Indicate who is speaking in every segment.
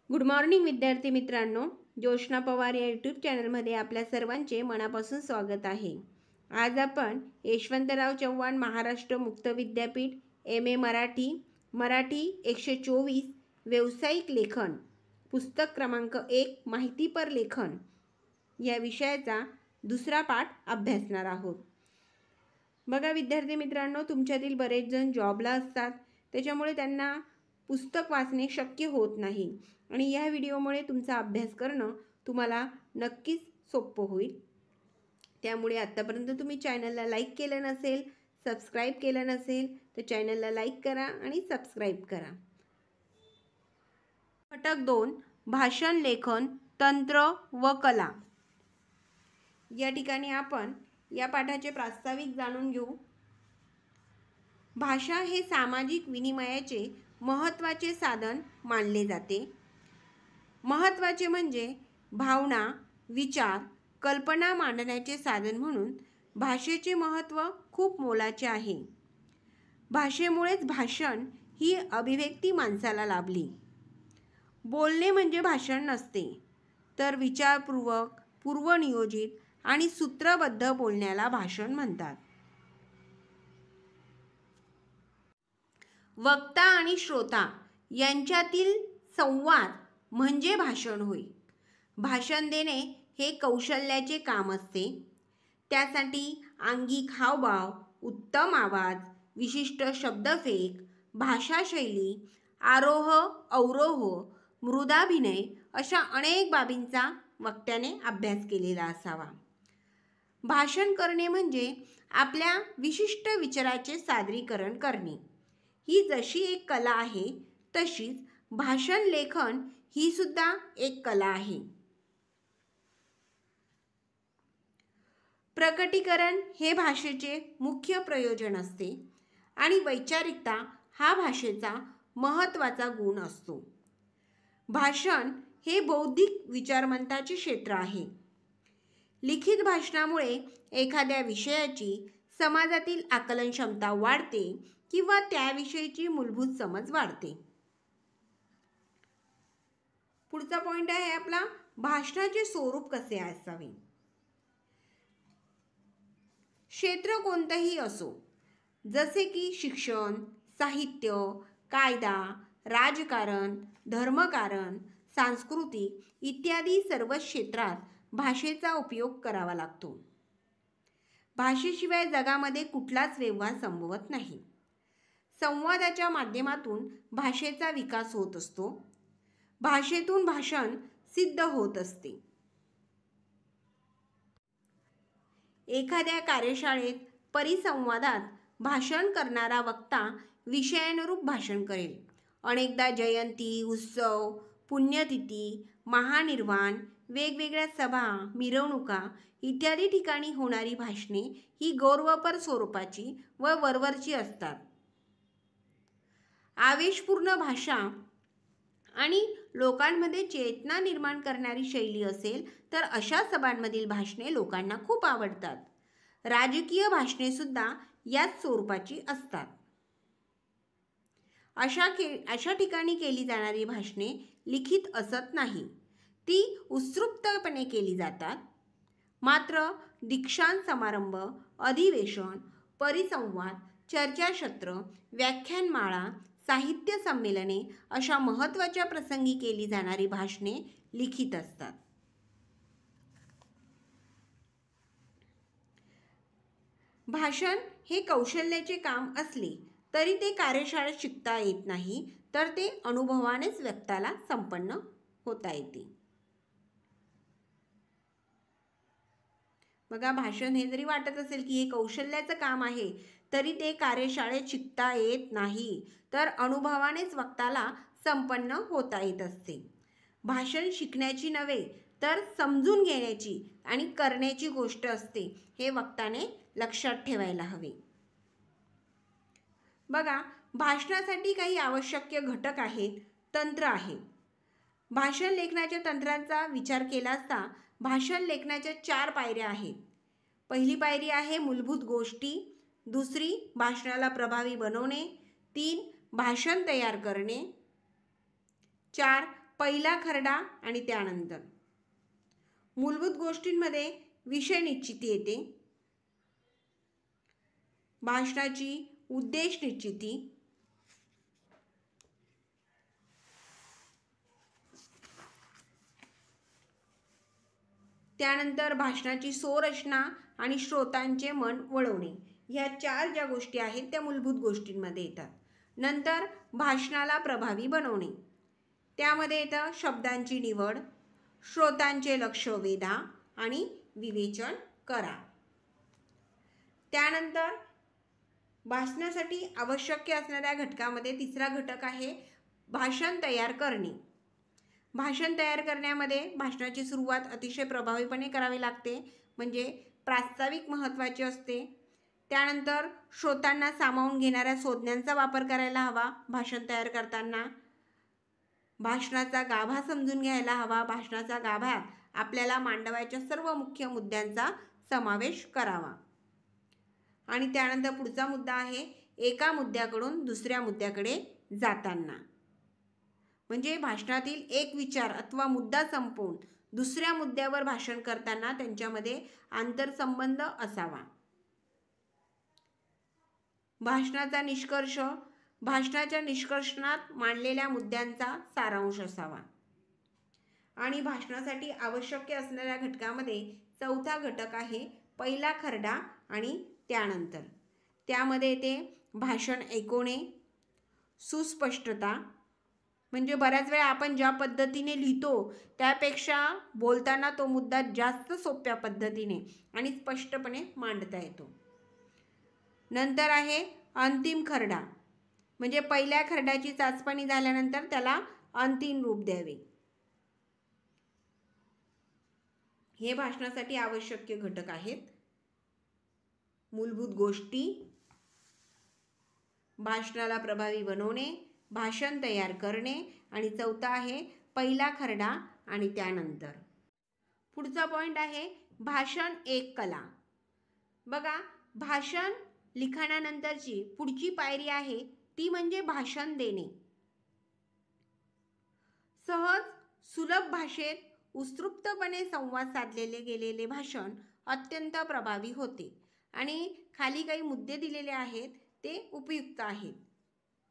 Speaker 1: Good morning विद्यार्थी मित्रांनो, जोशना पवार या यूट्यूब चॅनलमध्ये आपल्या सर्वांचे मनापासून स्वागत आहे। आज आपण यशवंतराव चव्हाण महाराष्ट्र मुक्त विद्यापीठ MA मराठी 124 व्यावसायिक लेखन पुस्तक क्रमांक 1 माहितीपर लेखन या विषयाचा दुसरा पाठ अभ्यासणार आहोत। बघा विद्यार्थी मित्रांनो, तुमच्यातील बरेच जण जॉबला असतात, त्याच्यामुळे त्यांना पुस्तक वाचणे शक्य होत नाही आणि या व्हिडिओमुळे तुमचा अभ्यास करणं तुम्हाला नक्कीच सोपं होईल। त्यामुळे आतापर्यंत तुम्ही चॅनलला लाईक केलं नसेल, सबस्क्राईब केलं नसेल तर चॅनलला लाईक करा आणि सबस्क्राईब करा। घटक 2 भाषण लेखन तंत्र व कला या ठिकाणी आपण या पाठाचे प्रास्ताविक जाणून घेऊ। भाषा हे सामाजिक विनिमयाचे महत्त्वाचे साधन मानले जाते। महत्त्वाचे म्हणजे भावना, विचार, कल्पना मांडण्याचे साधन म्हणून भाषेचे महत्त्व खूप मोलाचे आहे। भाषेमुळेच भाषण ही अभिव्यक्ती माणसाला लाभली। बोलणे म्हणजे भाषण नसते, तर विचारपूर्वक, पूर्वनियोजित आणि सूत्रबद्ध बोलण्याला भाषण म्हणतात। वक्ता आणि श्रोता यांच्यातील संवाद म्हणजे भाषण होय। भाषण देणे हे कौशल्याचे काम असते। त्यासाठी अंगिक हावभाव, उत्तम आवाज, विशिष्ट शब्दफेक, भाषाशैली, आरोह अवरोह, मृदाभिनय अशा अनेक बाबींचा वक्त्याने अभ्यास केलेला असावा। भाषण करणे म्हणजे आपल्या विशिष्ट विचाराचे सादरीकरण करणे। ही जशी एक कला आहे, तशीच भाषण लेखन ही सुद्धा एक कला आहे। प्रकटीकरण हे भाषेचे मुख्य प्रयोजन असते आणि वैचारिकता हा भाषेचा महत्त्वाचा गुण असतो। भाषण हे बौद्धिक विचारमंथनाचे क्षेत्र आहे। लिखित भाषणामुळे एखाद्या विषयाची समाजातील आकलन क्षमता वाढते किंवा त्याविषयीची मूलभूत समज वाढते। पुढचा पॉइंट आहे आपला भाषणाचे स्वरूप कसे असावे। क्षेत्र कोणतेही असो, जसे की शिक्षण, साहित्य, कायदा, राजकारण, धर्मकारण, सांस्कृतिक इत्यादी सर्व क्षेत्रात भाषेचा उपयोग करावा लागतो। भाषेशिवाय जगामध्ये कुठलाच व्यवहार संभवत नाही। संवादाच्या माध्यमातून भाषेचा विकास होत असतो। भाषेतून भाषण सिद्ध होत असते। एखाद्या कार्यशाळेत परिसंवादात भाषण करणारा वक्ता विषयानुरूप भाषण करेल। अनेकदा जयंती, उत्सव, पुण्यतिथी, महानिर्वाण, वेगवेगळ्या सभा, मिरवणुका इत्यादी ठिकाणी होणारी भाषणे ही गौरवपर स्वरूपाची व वरवरची असतात। आवेशपूर्ण भाषा आणि लोकांमध्ये चेतना निर्माण करणारी शैली असेल तर अशा सभांमधील भाषणे लोकांना खूप आवडतात। राजकीय भाषणे सुद्धा याच स्वरूपाची असतात। अशा ठिकाणी केली जाणारी भाषणे लिखित असत नाही, ती उत्स्फूर्तपणे केली जातात। मात्र दीक्षांत समारंभ, अधिवेशन, परिसंवाद, चर्चासत्र, व्याख्यानमाळा, साहित्य संमेलने अशा महत्त्वाच्या प्रसंगी केली जाणारी भाषणे लिखित असतात। भाषण हे कौशल्याचे काम असले तरी ते कार्यशाळेत शिकता येत नाही, तर ते अनुभवानेच व्यक्ताला संपन्न होता येते। बघा, भाषण हे जरी वाटत असेल की हे कौशल्याचं काम आहे, तरी ते कार्यशाळेत शिकता येत नाही, तर अनुभवानेच वक्ताला संपन्न होता येत असते। भाषण शिकण्याची नव्हे तर समजून घेण्याची आणि करण्याची गोष्ट असते, हे वक्ताने लक्षात ठेवायला हवे। बघा, भाषणासाठी काही आवश्यक घटक आहेत, तंत्र आहेत। भाषण लेखनाच्या तंत्रांचा विचार केला असता भाषण लेखनाच्या 4 पायऱ्या आहेत। पहिली पायरी आहे मूलभूत गोष्टी, दुसरी भाषणाला प्रभावी बनवणे, 3 भाषण तयार करणे, 4 पहिला खरडा आणि त्यानंतर. मूलभूत गोष्टींमध्ये विषय निश्चिती येते, भाषणाची उद्देश निश्चिती, त्यानंतर भाषणाची स्वरचना आणि श्रोतांचे मन वळवणे, ह्या 4 ज्या गोष्टी आहेत त्या मूलभूत गोष्टींमध्ये येतात. नंतर भाषणाला प्रभावी बनवणे, त्यामध्ये येतं शब्दांची निवड, श्रोतांचे लक्ष वेधा आणि विवेचन करा. त्यानंतर भाषणासाठी आवश्यक असणाऱ्या घटकामध्ये तिसरा घटक आहे भाषण तयार करणे. भाषण तयार करण्यामध्ये भाषणाची सुरुवात अतिशय प्रभावीपणे करावी लागते, म्हणजे प्रास्ताविक महत्त्वाचे असते. त्यानंतर श्रोतांना सामावून घेणाऱ्या संज्ञांचा वापर करायला हवा भाषण तयार करताना. भाषणाचा गाभा समजून घ्यायला हवा. भाषणाचा गाभ्यात आपल्याला मांडवायच्या सर्व मुख्य मुद्द्यांचा समावेश करावा. आणि त्यानंतर पुढचा मुद्दा आहे एका मुद्द्याकडून दुसऱ्या मुद्द्याकडे जाताना, म्हणजे भाषणातील एक विचार अथवा मुद्दा संपवून दुसऱ्या मुद्द्यावर भाषण करताना त्यांच्यामध्ये आंतरसंबंध असावा. भाषणाचा निष्कर्ष, भाषणाच्या निष्कर्षणात मांडलेल्या मुद्द्यांचा सारांश असावा. आणि भाषणासाठी आवश्यक असणाऱ्या घटकामध्ये चौथा घटक आहे पहिला खरडा आणि त्यानंतर. त्यामध्ये येते भाषण ऐकवणे, सुस्पष्टता, म्हणजे बऱ्याच वेळा आपण ज्या पद्धतीने लिहितो त्यापेक्षा बोलताना तो मुद्दा जास्त सोप्या पद्धतीने आणि स्पष्टपणे मांडता येतो. नंतर आहे अंतिम खरडा, म्हणजे पहिल्या खरड्याची चाचपणी झाल्यानंतर त्याला अंतिम रूप द्यावे. हे भाषणासाठी आवश्यक घटक आहेत. मूलभूत गोष्टी, भाषणाला प्रभावी बनवणे, भाषण तयार करणे आणि चौथा आहे पहिला खरडा आणि त्यानंतर. पुढचा पॉइंट आहे भाषण एक कला. बघा, भाषण लिखाणानंतरची पुढची पायरी आहे ती म्हणजे भाषण देणे. सहज सुलभ भाषेत उत्स्फूर्तपणे संवाद साधलेले गेलेले भाषण अत्यंत प्रभावी होते. आणि खाली काही मुद्दे दिलेले आहेत ते उपयुक्त आहेत.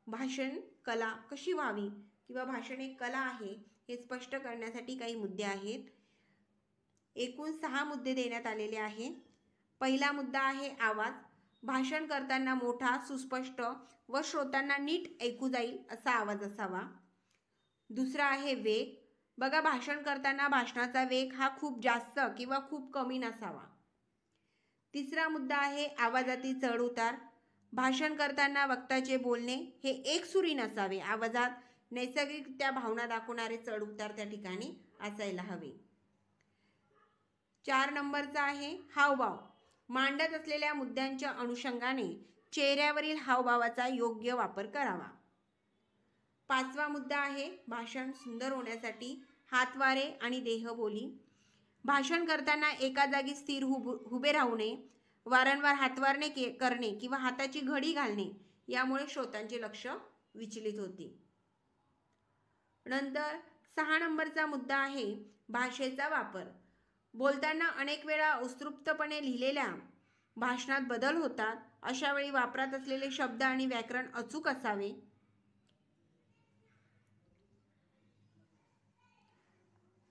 Speaker 1: भाषण कला कशी व्हावी किंवा भाषण एक कला आहे हे स्पष्ट करण्यासाठी काही मुद्दे आहेत. एकूण 6 मुद्दे देण्यात आलेले आहेत. पहिला मुद्दा आहे आवाज. भाषण करताना मोठा, सुस्पष्ट व श्रोतांना नीट ऐकू जाईल असा आवाज असावा. दुसरा आहे वेग. बघा, भाषण करताना भाषणाचा वेग हा खूप जास्त किंवा खूप कमी नसावा. तिसरा मुद्दा आहे आवाजातील चढ उतार. भाषण करताना वक्ताचे बोलणे हे एकसुरी नसावे. आवाजात नैसर्गिकरित्या भावना दाखवणारे चढ उतार त्या ठिकाणी असायला हवे. 4 नंबरचा आहे हावभाव. मांडत असलेल्या मुद्द्यांच्या अनुषंगाने चेहऱ्यावरील हावभावाचा योग्य वापर करावा. 5वा मुद्दा आहे भाषण सुंदर होण्यासाठी हातवारे आणि देहबोली. भाषण करताना एका जागी स्थिर उभे राहू नये. वारंवार हातवारणे करणे किंवा हाताची घडी घालणे यामुळे श्रोतांचे लक्ष विचलित होते. नंतर 6 नंबरचा मुद्दा आहे भाषेचा वापर. बोलताना अनेक वेळा उत्स्फूर्तपणे लिहिलेल्या भाषणात बदल होतात. अशा वेळी वापरात असलेले शब्द आणि व्याकरण अचूक असावे.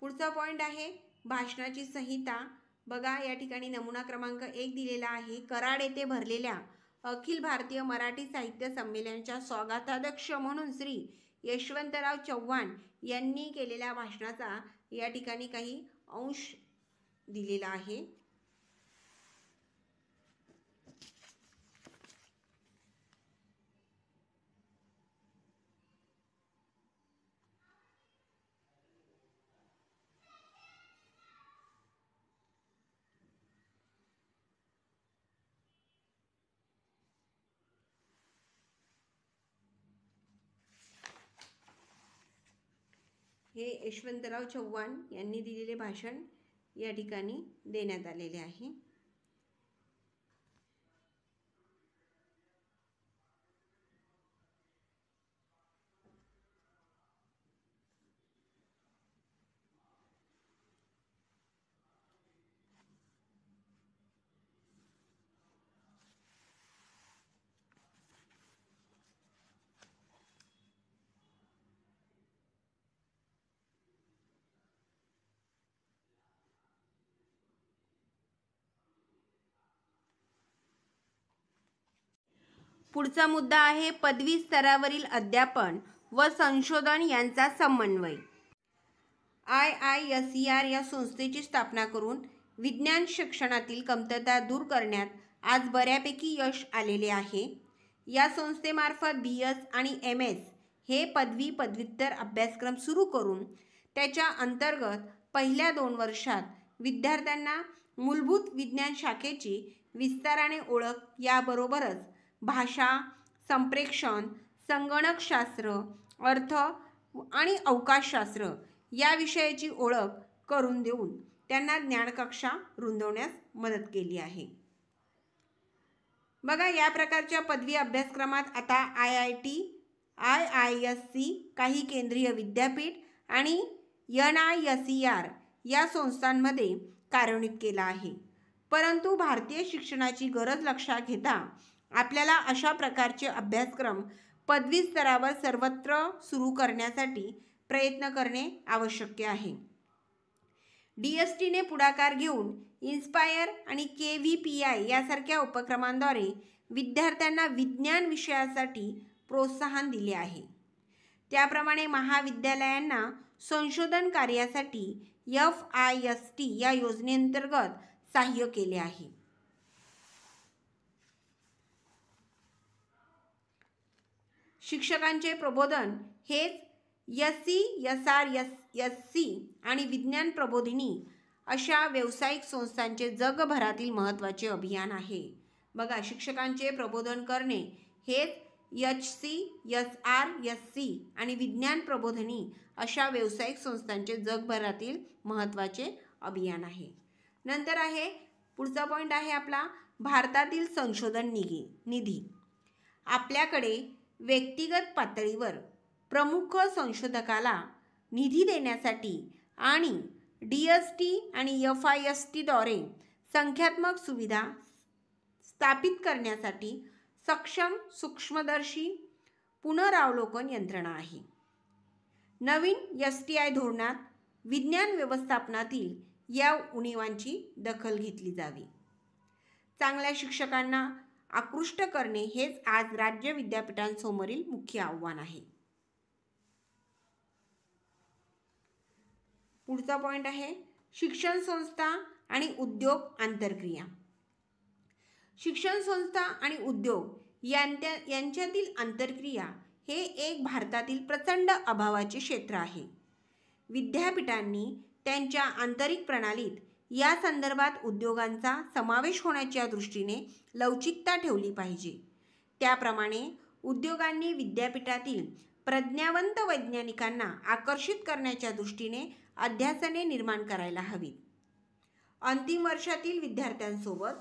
Speaker 1: पुढचा पॉइंट आहे भाषणाची संहिता. बघा, या ठिकाणी नमुना क्रमांक 1 दिलेला आहे. कराड येथे भरलेल्या अखिल भारतीय मराठी साहित्य संमेलनाच्या स्वागताध्यक्ष म्हणून श्री यशवंतराव चव्हाण यांनी केलेल्या भाषणाचा या ठिकाणी काही अंश दिलेला आहे. हे यशवंतराव चव्हाण यांनी दिलेले भाषण या ठिकाणी देण्यात आलेले आहे. पुढचा मुद्दा आहे पदवी स्तरावरील अध्यापन व संशोधन यांचा समन्वय. IISER या संस्थेची स्थापना करून विज्ञान शिक्षणातील कमतरता दूर करण्यात आज बऱ्यापैकी यश आलेले आहे. या संस्थेमार्फत BS आणि MS हे पदवी पदव्युत्तर अभ्यासक्रम सुरू करून त्याच्या अंतर्गत पहिल्या 2 वर्षात विद्यार्थ्यांना मूलभूत विज्ञान शाखेची विस्ताराने ओळख, याबरोबरच भाषा, संप्रेषण, संगणकशास्त्र, अर्थ आणि अवकाशशास्त्र या विषयाची ओळख करून देऊन त्यांना ज्ञानकक्षा रुंदवण्यास मदत केली आहे. बघा, या प्रकारच्या पदवी अभ्यासक्रमात आता IIT, IISc, काही केंद्रीय विद्यापीठ आणि NISER या संस्थांमध्ये कार्यान्वित केला आहे. परंतु भारतीय शिक्षणाची गरज लक्षात घेता आपल्याला अशा प्रकारचे अभ्यासक्रम पदवी स्तरावर सर्वत्र सुरू करण्यासाठी प्रयत्न करणे आवश्यक आहे. DSTने पुढाकार घेऊन इन्स्पायर आणि KVPI यासारख्या उपक्रमांद्वारे विद्यार्थ्यांना विज्ञान विषयासाठी प्रोत्साहन दिले आहे. त्याप्रमाणे महाविद्यालयांना संशोधन कार्यासाठी FIST या योजनेअंतर्गत सहाय्य केले आहे. शिक्षकांचे प्रबोधन हेच SC, SR, SC आणि विज्ञान प्रबोधिनी अशा व्यावसायिक संस्थांचे जगभरातील महत्त्वाचे अभियान आहे. बघा, शिक्षकांचे प्रबोधन करणे हेच HC, SR, SC आणि विज्ञान प्रबोधिनी अशा व्यावसायिक संस्थांचे जगभरातील महत्त्वाचे अभियान आहे. नंतर आहे पुढचा पॉईंट आहे आपला भारतातील संशोधन निधी. आपल्याकडे व्यक्तिगत पातळीवर प्रमुख संशोधकाला निधी देण्यासाठी आणि DST आणि FISTद्वारे संख्यात्मक सुविधा स्थापित करण्यासाठी सक्षम सूक्ष्मदर्शी पुनरावलोकन यंत्रणा आहे. नवीन STI धोरणात विज्ञान व्यवस्थापनातील या उणीवांची दखल घेतली जावी. चांगल्या शिक्षकांना आकृष्ट करणे हेच आज राज्य विद्यापीठांसमोरील मुख्य आव्हान आहे. पुढचा पॉईंट आहे शिक्षण संस्था आणि उद्योग आंतरक्रिया. शिक्षण संस्था आणि उद्योग यांच्यातील आंतरक्रिया हे एक भारतातील प्रचंड अभावाचे क्षेत्र आहे. विद्यापीठांनी त्यांच्या आंतरिक प्रणालीत या संदर्भात उद्योगांचा समावेश होण्याच्या दृष्टीने लवचिकता ठेवली पाहिजे. त्याप्रमाणे उद्योगांनी विद्यापीठातील प्रज्ञावंत वैज्ञानिकांना आकर्षित करण्याच्या दृष्टीने अध्यासने निर्माण करायला हवीत. अंतिम वर्षातील विद्यार्थ्यांसोबत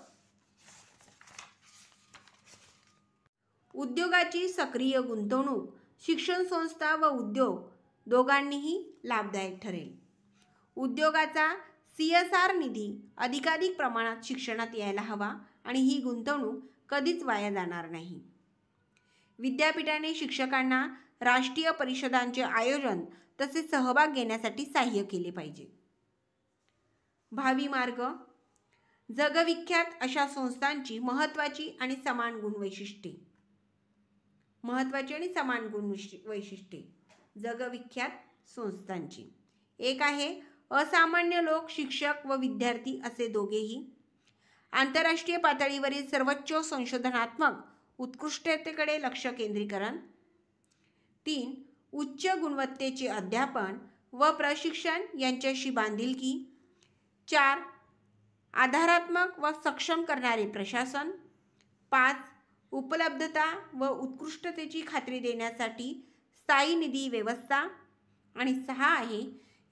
Speaker 1: उद्योगाची सक्रिय गुंतवणूक शिक्षण संस्था व उद्योग दोघांनीही लाभदायक ठरेल. उद्योगाचा CSR निधी अधिकाधिक प्रमाणात शिक्षणात यायला हवा आणि ही गुंतवणूक कधीच वाया जाणार नाही. विद्यापीठाने शिक्षकांना राष्ट्रीय परिषदांचे आयोजन तसेच सहभाग घेण्यासाठी सहाय्य केले पाहिजे. भावी मार्ग. जगविख्यात अशा संस्थांची महत्त्वाची आणि समान गुणवैशिष्ट्ये जगविख्यात संस्थांची. एक आहे असामान्य लोक, शिक्षक व विद्यार्थी असे दोघेही. आंतरराष्ट्रीय पातळीवरील सर्वोच्च संशोधनात्मक उत्कृष्टतेकडे लक्ष केंद्रीकरण. 3. उच्च गुणवत्तेचे अध्यापन व प्रशिक्षण यांच्याशी बांधिलकी. 4. आधारात्मक व सक्षम करणारे प्रशासन. 5. उपलब्धता व उत्कृष्टतेची खात्री देण्यासाठी स्थायी निधी व्यवस्था. आणि 6 आहे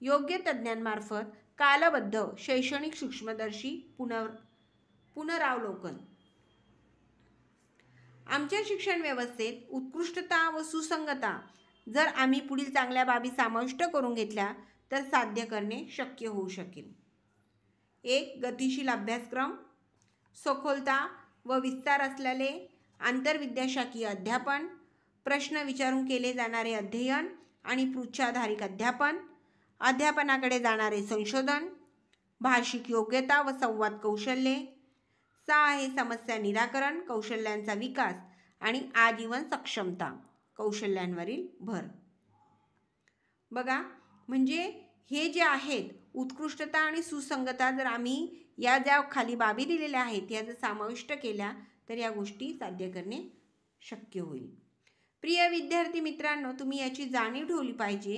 Speaker 1: योग्य तज्ज्ञांमार्फत कालबद्ध शैक्षणिक सूक्ष्मदर्शी पुनरावलोकन. आमच्या शिक्षण व्यवस्थेत उत्कृष्टता व सुसंगता जर आम्ही पुढील चांगल्या बाबी समाविष्ट करून घेतल्या तर साध्य करणे शक्य होऊ शकेल. 1. गतिशील अभ्यासक्रम, सखोलता व विस्तार असलेले आंतरविद्याशाखीय अध्यापन, प्रश्न विचारून केले जाणारे अध्ययन आणि पृच्छाधारित अध्यापन, अध्यापनाकडे जाणारे संशोधन, भाषिक योग्यता व संवाद कौशल्ये. 6 आहे समस्या निराकरण कौशल्यांचा विकास आणि आजीवन सक्षमता कौशल्यांवरील भर. बघा, म्हणजे हे जे आहेत उत्कृष्टता आणि सुसंगता, जर आम्ही या ज्या खाली बाबी दिलेल्या आहेत या जर समाविष्ट केल्या तर या गोष्टी साध्य करणे शक्य होईल. प्रिय विद्यार्थी मित्रांनो, तुम्ही याची जाणीव ठेवली पाहिजे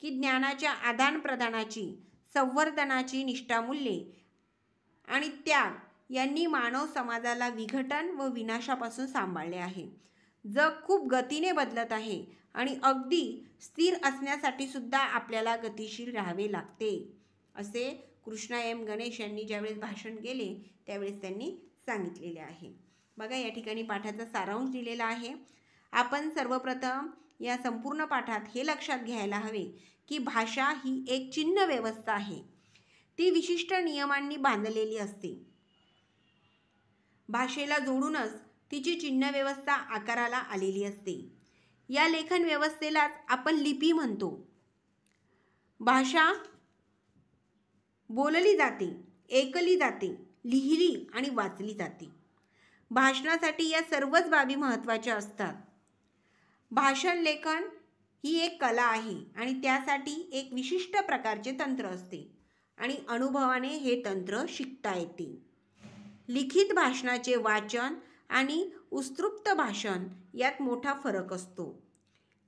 Speaker 1: की ज्ञानाच्या आदानप्रदानाची, संवर्धनाची निष्ठामूल्ये आणि त्याग यांनी मानव समाजाला विघटन व विनाशापासून सांभाळले आहे. जग खूप गतीने बदलत आहे आणि अगदी स्थिर असण्यासाठी सुद्धा आपल्याला गतिशील राहावे लागते, असे कृष्णा एम गणेश यांनी ज्यावेळेस भाषण केले त्यावेळेस त्यांनी सांगितलेले आहे. बघा, या ठिकाणी पाठाचा सारांश दिलेला आहे. आपण सर्वप्रथम या संपूर्ण पाठात हे लक्षात घ्यायला हवे की भाषा ही एक चिन्ह व्यवस्था आहे. ती विशिष्ट नियमांनी बांधलेली असते. भाषेला जोडूनच तिची चिन्ह व्यवस्था आकाराला आलेली असते. या लेखन व्यवस्थेलाच आपण लिपी म्हणतो. भाषा बोलली जाते, ऐकली जाते, लिहिली आणि वाचली जाते. भाषणासाठी या सर्वच बाबी महत्त्वाच्या असतात. भाषण लेखन ही एक कला आहे आणि त्यासाठी एक विशिष्ट प्रकारचे तंत्र असते आणि अनुभवाने हे तंत्र शिकता येते. लिखित भाषणाचे वाचन आणि उत्कृष्ट भाषण यात मोठा फरक असतो.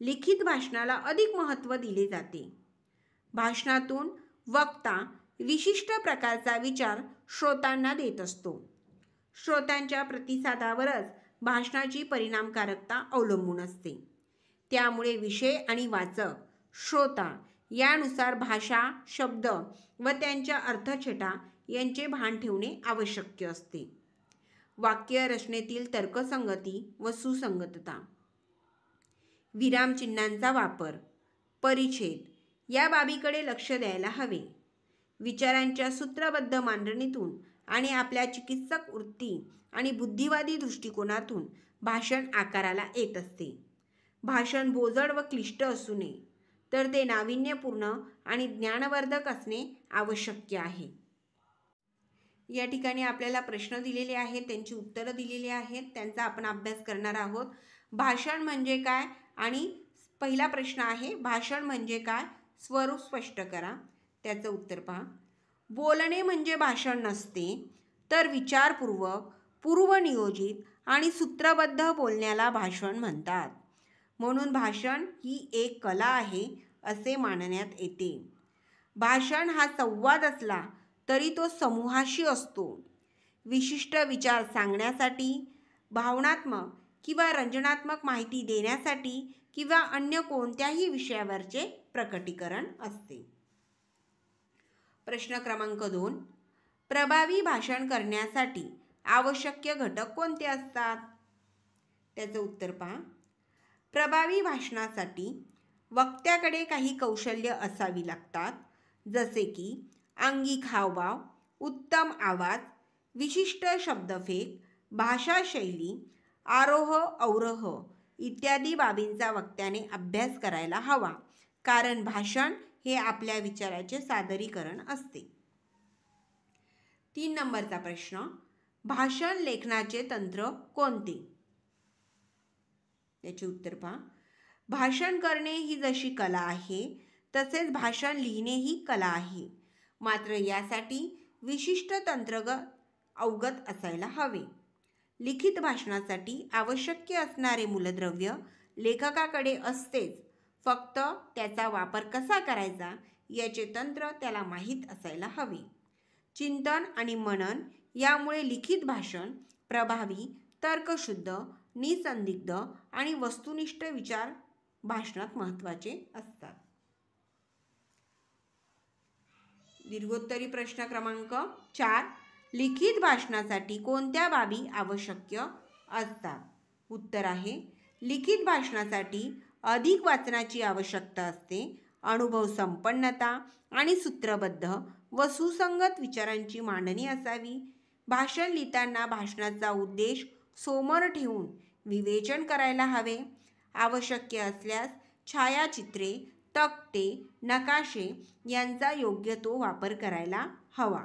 Speaker 1: लिखित भाषणाला अधिक महत्त्व दिले जाते. भाषणातून वक्ता विशिष्ट प्रकारचा विचार श्रोतांना देत असतो. श्रोत्यांच्या प्रतिसादावरच भाषणाची परिणामकारकता अवलंबून असते. त्यामुळे विषय आणि वाचक, श्रोता यानुसार भाषा, शब्द व त्यांच्या अर्थछटा यांचे भान ठेवणे आवश्यक असते. वाक्य रचनेतील तर्कसंगती व सुसंगतता, विरामचिन्हांचा वापर, परिच्छेद या बाबीकडे लक्ष द्यायला हवे. विचारांच्या सूत्रबद्ध मांडणीतून आणि आपल्या चिकित्सक वृत्ती आणि बुद्धिवादी दृष्टिकोनातून भाषण आकाराला येत असते. भाषण बोजड व क्लिष्ट असू नये, तर ते नाविन्यपूर्ण आणि ज्ञानवर्धक असणे आवश्यक आहे. या ठिकाणी आपल्याला प्रश्न दिलेले आहेत, त्यांची उत्तरं दिलेली आहेत, त्यांचा आपण अभ्यास करणार आहोत. भाषण म्हणजे काय आणि पहिला प्रश्न आहे, भाषण म्हणजे काय, स्वरूप स्पष्ट करा. त्याचं उत्तर पहा. बोलणे म्हणजे भाषण नसते, तर विचारपूर्वक, पूर्वनियोजित आणि सूत्रबद्ध बोलण्याला भाषण म्हणतात. म्हणून भाषण ही एक कला आहे असे मानण्यात येते. भाषण हा संवाद असला तरी तो समूहाशी असतो. विशिष्ट विचार सांगण्यासाठी, भावनात्मक किंवा रंजनात्मक माहिती देण्यासाठी किंवा अन्य कोणत्याही विषयावरचे प्रकटीकरण असते. प्रश्न क्रमांक 2. प्रभावी भाषण करण्यासाठी आवश्यक घटक कोणते असतात? त्याचं उत्तर पहा. प्रभावी भाषणासाठी वक्त्याकडे काही कौशल्य असावी लागतात, जसे की अंगिक हावभाव, उत्तम आवाज, विशिष्ट शब्दफेक, भाषाशैली, आरोह अवरोह इत्यादी बाबींचा वक्त्याने अभ्यास करायला हवा, कारण भाषण हे आपल्या विचाराचे सादरीकरण असते. 3 नंबरचा प्रश्न, भाषण लेखनाचे तंत्र कोणते? याचे उत्तर पहा. भाषण करणे ही जशी कला आहे तसेच भाषण लिहिणे ही कला आहे, मात्र यासाठी विशिष्ट तंत्रगत अवगत असायला हवे. लिखित भाषणासाठी आवश्यक असणारे मूलद्रव्य लेखकाकडे असतेच, फक्त त्याचा वापर कसा करायचा याचे तंत्र त्याला माहीत असायला हवे. चिंतन आणि मनन यामुळे लिखित भाषण प्रभावी, तर्कशुद्ध, निसंदिग्ध आणि वस्तुनिष्ठ विचार भाषणात महत्त्वाचे असतात. दीर्घोत्तरी प्रश्न क्रमांक 4. लिखित भाषणासाठी कोणत्या बाबी आवश्यक असतात? उत्तर आहे, लिखित भाषणासाठी अधिक वाचनाची आवश्यकता असते. अनुभव संपन्नता आणि सूत्रबद्ध व सुसंगत विचारांची मांडणी असावी. भाषण लिहिताना भाषणाचा उद्देश समोर ठेवून विवेचन करायला हवे. आवश्यक असल्यास छायाचित्रे, तक्ते, नकाशे यांचा योग्य तो वापर करायला हवा.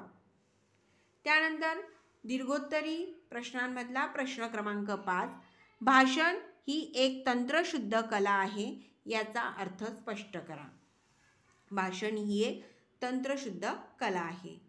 Speaker 1: त्यानंतर दीर्घोत्तरी प्रश्नांमधला प्रश्न क्रमांक 5. भाषण ही एक तंत्रशुद्ध कला आहे याचा अर्थ स्पष्ट करा. भाषण ही एक तंत्रशुद्ध कला आहे.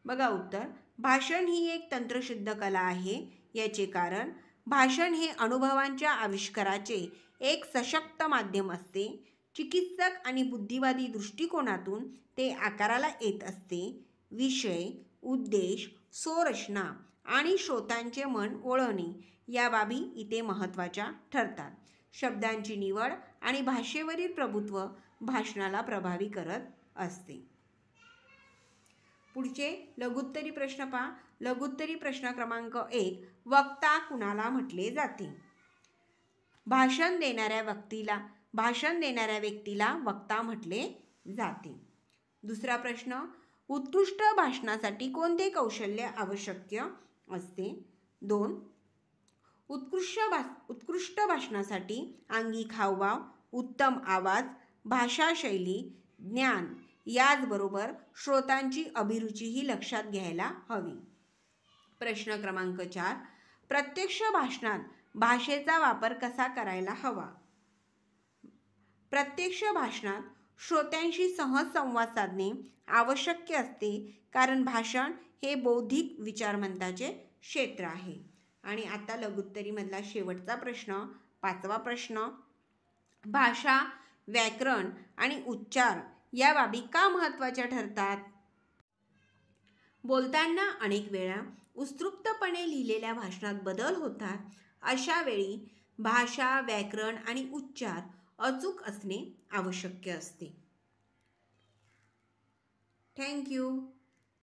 Speaker 1: बघा उत्तर, भाषण ही एक तंत्रशुद्ध कला आहे याचे कारण भाषण हे अनुभवांच्या आविष्काराचे एक सशक्त माध्यम असते. चिकित्सक आणि बुद्धिवादी दृष्टिकोनातून ते आकाराला येत असते. विषय, उद्देश, स्वरचना आणि श्रोत्यांचे मन वळवणे या बाबी इथे महत्त्वाच्या ठरतात. शब्दांची निवड आणि भाषेवरील प्रभुत्व भाषणाला प्रभावी करत असते. पुढचे लघुत्तरी प्रश्न पहा. लघुत्तरी प्रश्न क्रमांक 1, वक्ता कुणाला म्हटले जाते? भाषण देणाऱ्या व्यक्तीला वक्ता म्हटले जाते. दुसरा प्रश्न, उत्कृष्ट भाषणासाठी कोणते कौशल्य आवश्यक असते? 2, उत्कृष्ट भाषणासाठी अंगिक हावभाव, उत्तम आवाज, भाषाशैली, ज्ञान याचबरोबर श्रोतांची अभिरुचीही लक्षात घ्यायला हवी. प्रश्न क्रमांक 4, प्रत्यक्ष भाषणात भाषेचा वापर कसा करायला हवा? प्रत्यक्ष भाषणात श्रोत्यांशी सहज संवाद साधणे आवश्यक असते, कारण भाषण हे बौद्धिक विचारमंथनाचे क्षेत्र आहे. आणि आता लघुत्तरीमधला शेवटचा प्रश्न, 5वा प्रश्न, भाषा, व्याकरण आणि उच्चार या बाबी का महत्त्वाच्या ठरतात? बोलताना अनेक वेळा उत्स्फूर्तपणे लिहिलेल्या भाषणात बदल होतात. अशा वेळी भाषा, व्याकरण आणि उच्चार अचूक असणे आवश्यक असते. थँक्यू.